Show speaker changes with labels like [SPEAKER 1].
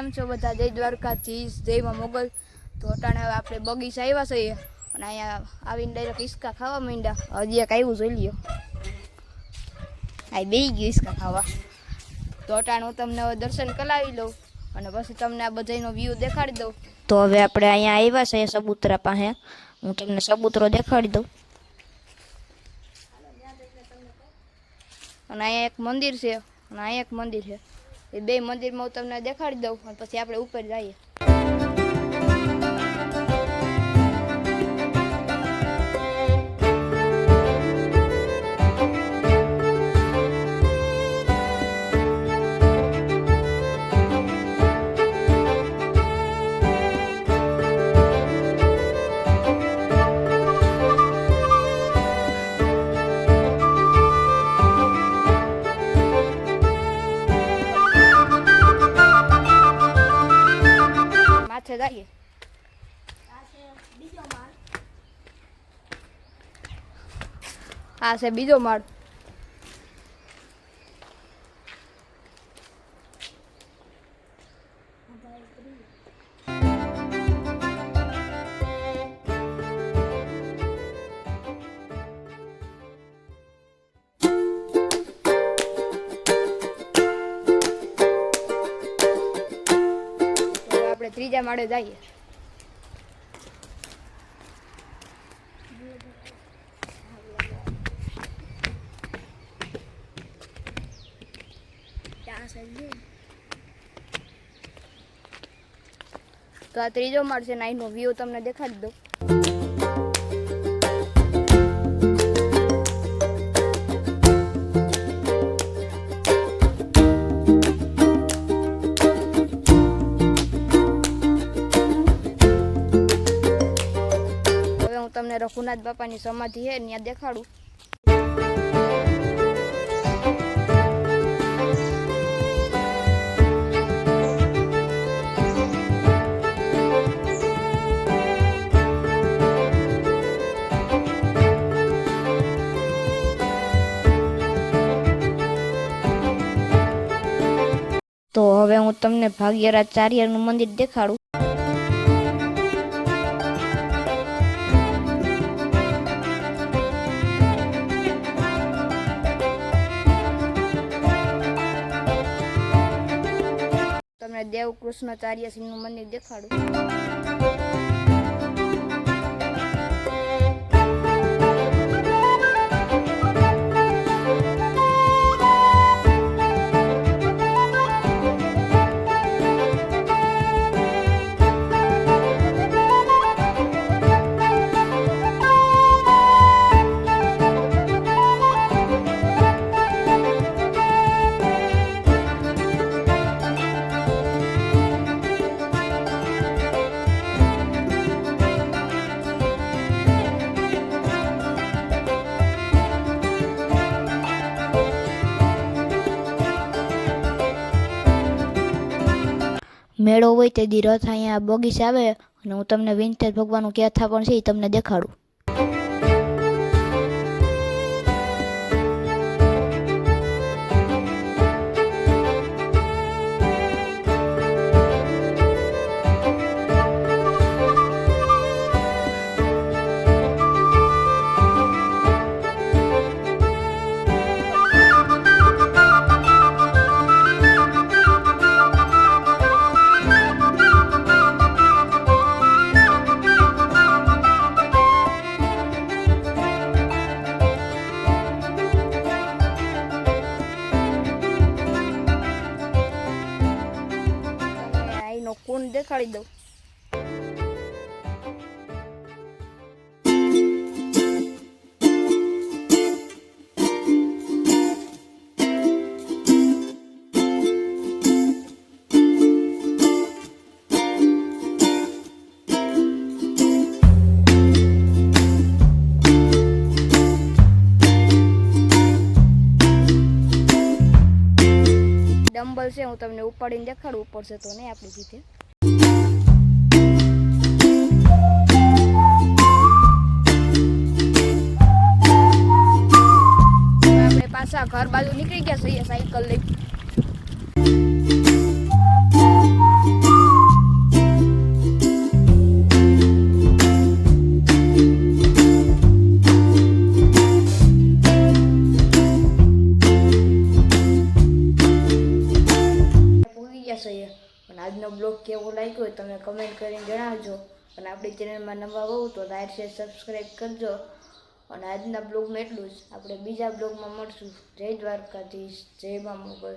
[SPEAKER 1] કેમ છો બધા? જય દ્વારકાધીશ, જય માં મોગલ। તો અટાણે હવે આપણે બગીચા આવ્યા છીએ અને અહીંયા આવીને ડાયરેક્ટ હિસકા ખાવા માંડ્યા। હજી એક આવ્યું જોઈ લ્યો, આ બેસી ગયું હિસકા ખાવા। તો અટાણે હું તમને હવે દર્શન કરાવી લઉં અને પછી તમને આ બધાનો વ્યૂ દેખાડી દઉં। તો હવે આપણે અહીંયા આવ્યા છીએ સબૂતરા પાસે, હું તમને સબૂતરો દેખાડી દઉં। અને અહીંયા એક મંદિર છે અને અહીંયા એક મંદિર છે, એ બે મંદિરમાં હું તમને દેખાડી દઉં અને પછી આપણે ઉપર જઈએ। જઈએ આ છે બીજો માળ। ત્રીજા માળે જઈએ। તો આ ત્રીજો માળ છે ને અહીંનો વ્યૂ તમને દેખાડી દઉં। તમને રઘુનાથ બાપાની સમાધિ છે ત્યાં દેખાડું। તો હવે હું તમને ભાગ્યરાજ ચારિયાનું મંદિર દેખાડું। તમને દેવ કૃષ્ણચાર્ય સિંહનું મંદિર દેખાડું। મેળો હોય તે દી રથ અહીંયા બગીચે આવે અને હું તમને વિંતેજ ભગવાનનું કથા પણ છે એ તમને દેખાડું। કુંડ દેખાડી દઉં। ડમ્બલ છે, હું તમને ઉપાડીને દેખાડું, ઉપર છે તો નહીં આપણી રીતે। આપણે પાછા ઘર બાજુ નીકળી ગયા છીએ સાયકલ લઈ। ગયા છીએ. અને આજનો બ્લોગ કેવો લાગ્યો હોય તમે કમેન્ટ કરીને જણાવજો. અને આપણી ચેનલમાં નવા હોવ તો લાઈક શેર સબસ્ક્રાઈબ કરજો. અને આજના બ્લોગમાં એટલું જ. આપણે બીજા બ્લોગમાં મળશું. જય દ્વારકાધીશ, જય મા મોગલ.